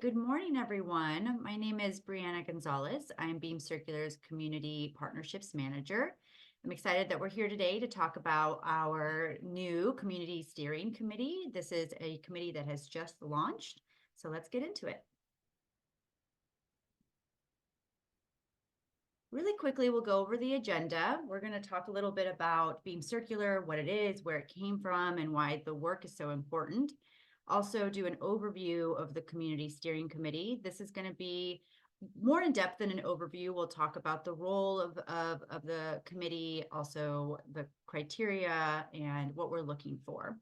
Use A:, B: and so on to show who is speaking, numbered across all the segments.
A: Good morning, everyone. My name is Brianna Gonzalez. I'm Beam Circular's Community Partnerships Manager. I'm excited that we're here today to talk about our new Community Steering Committee. This is a committee that has just launched, so let's get into it. Really quickly, we'll go over the agenda. We're going to talk a little bit about Beam Circular, what it is, where it came from, and why the work is so important. Also do an overview of the Community Steering Committee. This is going to be more in depth than an overview. We'll talk about the role of the committee, also the criteria and what we're looking for.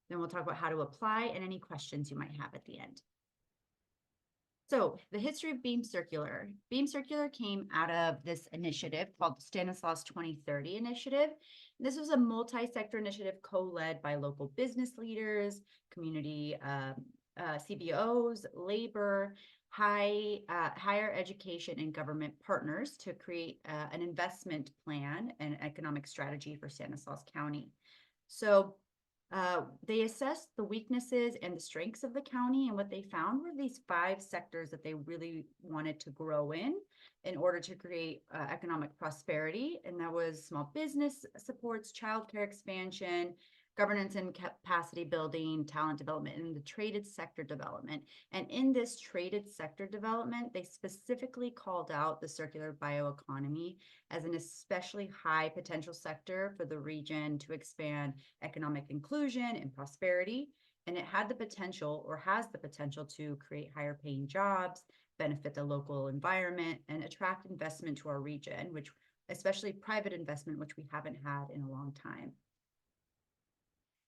A: Then we'll talk about how to apply and any questions you might have at the end. So the history of Beam Circular. Beam Circular came out of this initiative called the Stanislaus 2030 Initiative. This was a multi-sector initiative co-led by local business leaders, community CBOs, labor, higher education, and government partners to create an investment plan and economic strategy for Stanislaus County. So they assessed the weaknesses and the strengths of the county, and what they found were these 5 sectors that they really wanted to grow in order to create economic prosperity. And that was small business supports, childcare expansion, governance and capacity building, talent development, and the traded sector development. And in this traded sector development, they specifically called out the circular bioeconomy as an especially high potential sector for the region to expand economic inclusion and prosperity. And it had the potential, or has the potential, to create higher paying jobs, benefit the local environment, and attract investment to our region, which especially private investment, which we haven't had in a long time.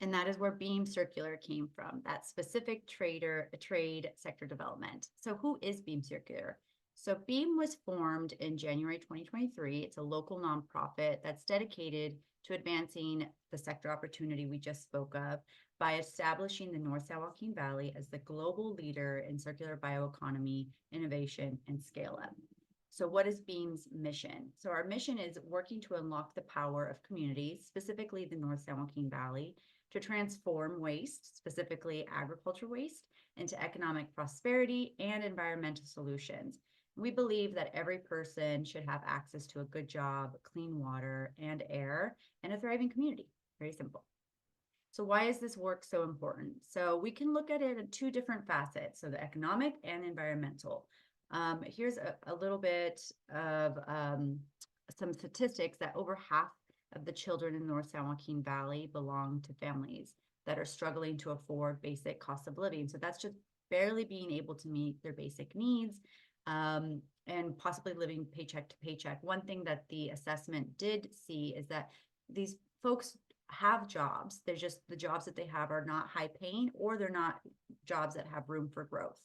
A: And that is where Beam Circular came from, that specific trade sector development. So who is Beam Circular? So Beam was formed in January 2023. It's a local nonprofit that's dedicated to advancing the sector opportunity we just spoke of by establishing the North San Joaquin Valley as the global leader in circular bioeconomy, innovation, and scale-up. So what is Beam's mission? So our mission is working to unlock the power of communities, specifically the North San Joaquin Valley, to transform waste, specifically agriculture waste, into economic prosperity and environmental solutions. We believe that every person should have access to a good job, clean water and air, and a thriving community. Very simple. So why is this work so important? So we can look at it in 2 different facets, so the economic and environmental. Here's a little bit of some statistics that over half of the children in North San Joaquin Valley belong to families that are struggling to afford basic cost of living. So that's just barely being able to meet their basic needs and possibly living paycheck to paycheck. One thing that the assessment did see is that these folks have jobs. They're just, the jobs that they have are not high paying, or they're not jobs that have room for growth.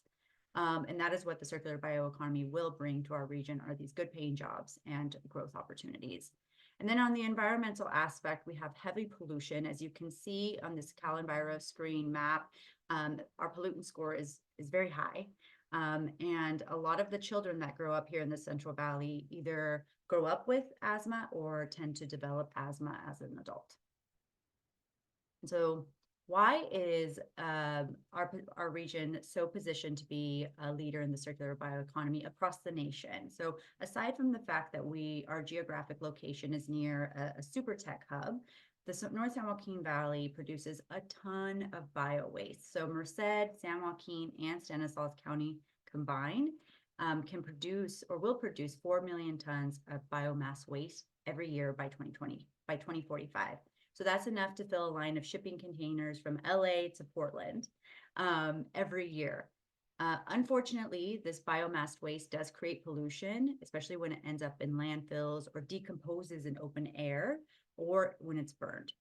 A: And that is what the circular bioeconomy will bring to our region, are these good paying jobs and growth opportunities. And then on the environmental aspect, we have heavy pollution. As you can see on this CalEnviro screen map, our pollutant score is very high. And a lot of the children that grow up here in the Central Valley either grow up with asthma or tend to develop asthma as an adult. And so why is our region so positioned to be a leader in the circular bioeconomy across the nation? So aside from the fact that our geographic location is near a super tech hub, the North San Joaquin Valley produces a ton of bio waste. So Merced, San Joaquin, and Stanislaus County combined can produce, or will produce, 4 million tons of biomass waste every year by 2045. So that's enough to fill a line of shipping containers from LA to Portland every year. Unfortunately, this biomass waste does create pollution, especially when it ends up in landfills or decomposes in open air, or when it's burned.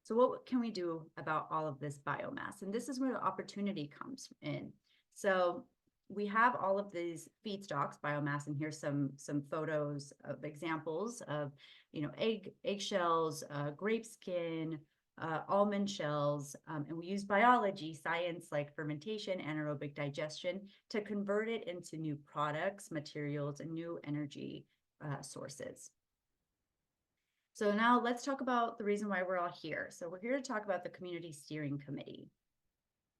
A: So what can we do about all of this biomass? And this is where the opportunity comes in. So we have all of these feedstocks, biomass, and here's some photos of examples of, eggshells, grape skin, almond shells, and we use biology, science like fermentation, anaerobic digestion, to convert it into new products, materials, and new energy sources. So now let's talk about the reason why we're all here. So we're here to talk about the Community Steering Committee.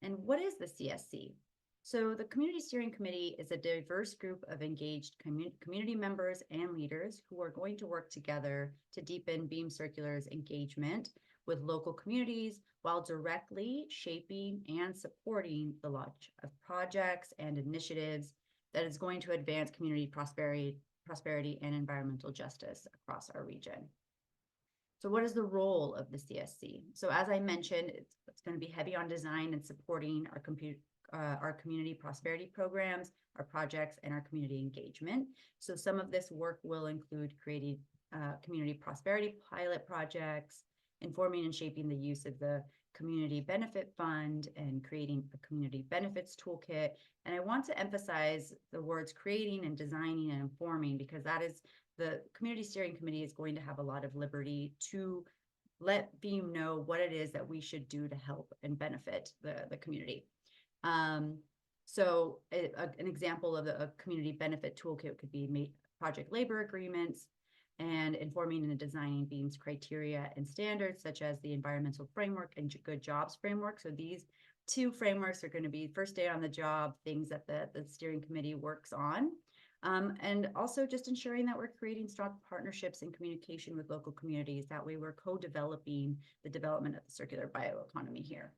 A: And what is the CSC? So the Community Steering Committee is a diverse group of engaged community members and leaders who are going to work together to deepen Beam Circular's engagement with local communities while directly shaping and supporting the launch of projects and initiatives that is going to advance community prosperity and environmental justice across our region. So what is the role of the CSC? So as I mentioned, it's going to be heavy on design and supporting our community prosperity programs, our projects, and our community engagement. So some of this work will include creating community prosperity pilot projects, informing and shaping the use of the Community Benefit Fund, and creating a community benefits toolkit. And I want to emphasize the words creating and designing and informing, because that is the Community Steering Committee is going to have a lot of liberty to let Beam know what it is that we should do to help and benefit the community. So an example of a community benefit toolkit could be project labor agreements, and informing and designing Beam's criteria and standards, such as the environmental framework and good jobs framework. So these two frameworks are going to be first day on the job things that the steering committee works on. And also just ensuring that we're creating strong partnerships and communication with local communities. That way we're co-developing the development of the circular bioeconomy here.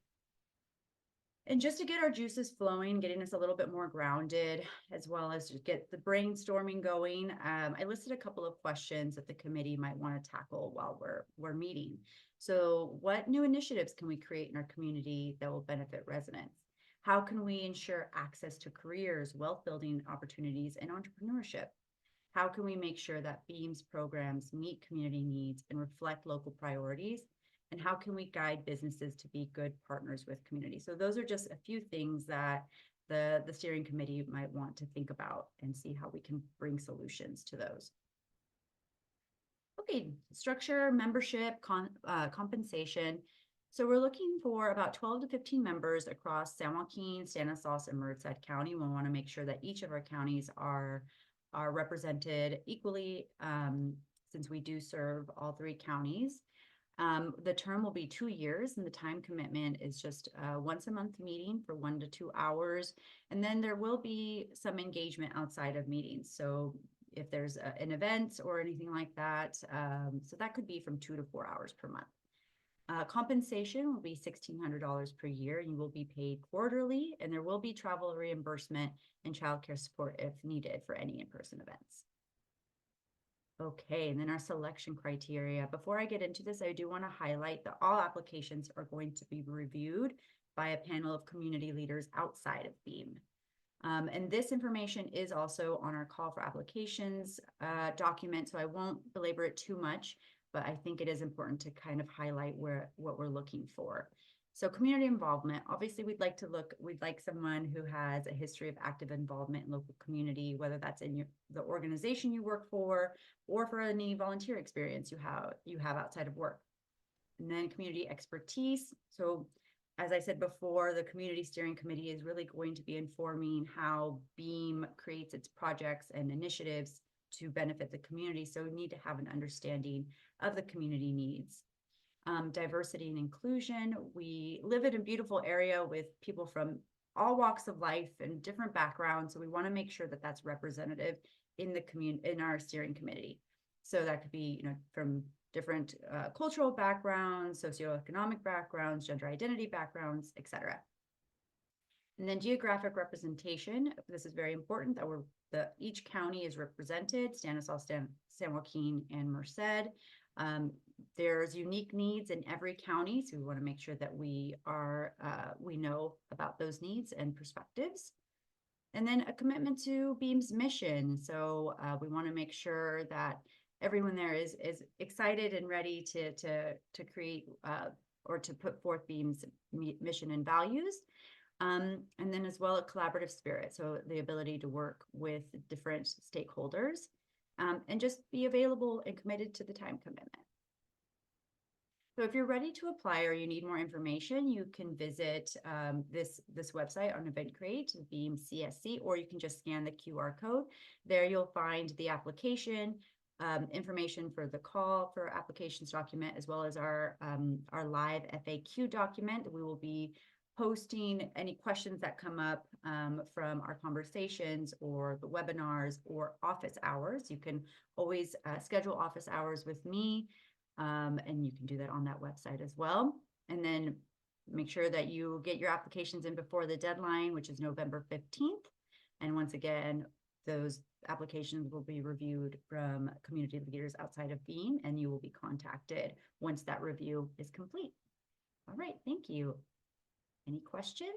A: And just to get our juices flowing, getting us a little bit more grounded, as well as just get the brainstorming going, I listed a couple of questions that the committee might want to tackle while we're meeting. So what new initiatives can we create in our community that will benefit residents? How can we ensure access to careers, wealth building opportunities, and entrepreneurship? How can we make sure that Beam's programs meet community needs and reflect local priorities? And how can we guide businesses to be good partners with community? So those are just a few things that the steering committee might want to think about and see how we can bring solutions to those. Okay, structure, membership, compensation. So we're looking for about 12 to 15 members across San Joaquin, Stanislaus, and Merced County. We want to make sure that each of our counties are represented equally, since we do serve all three counties. The term will be 2 years, and the time commitment is just a once a month meeting for 1 to 2 hours. And then there will be some engagement outside of meetings. So if there's an event or anything like that, so that could be from 2 to 4 hours per month. Compensation will be $1,600 per year, and you will be paid quarterly, and there will be travel reimbursement and childcare support if needed for any in-person events. Okay, and then our selection criteria. Before I get into this, I do want to highlight that all applications are going to be reviewed by a panel of community leaders outside of Beam. And this information is also on our call for applications document, so I won't belabor it too much, but I think it is important to kind of highlight what we're looking for. So community involvement, obviously we'd like someone who has a history of active involvement in local community, whether that's in the organization you work for, or for any volunteer experience you have outside of work. And then community expertise. So as I said before, the Community Steering Committee is really going to be informing how Beam creates its projects and initiatives to benefit the community. So we need to have an understanding of the community needs. Diversity and inclusion. We live in a beautiful area with people from all walks of life and different backgrounds. So we want to make sure that that's representative in our steering committee. So that could be, from different cultural backgrounds, socioeconomic backgrounds, gender identity backgrounds, etc. And then geographic representation. This is very important that each county is represented: Stanislaus, San Joaquin, and Merced. There's unique needs in every county, so we want to make sure that we know about those needs and perspectives. And then a commitment to Beam's mission. So we want to make sure that everyone there is excited and ready to create or to put forth Beam's mission and values. And then as well a collaborative spirit, so the ability to work with different stakeholders, and just be available and committed to the time commitment. So if you're ready to apply or you need more information, you can visit this website on Eventbrite, Beam CSC, or you can just scan the QR code. There you'll find the application, information for the call for applications document, as well as our live FAQ document. We will be posting any questions that come up from our conversations or the webinars or office hours. You can always schedule office hours with me, and you can do that on that website as well. And then make sure that you get your applications in before the deadline, which is November 15th. And once again, those applications will be reviewed from community leaders outside of Beam, and you will be contacted once that review is complete. All right, thank you. Any questions?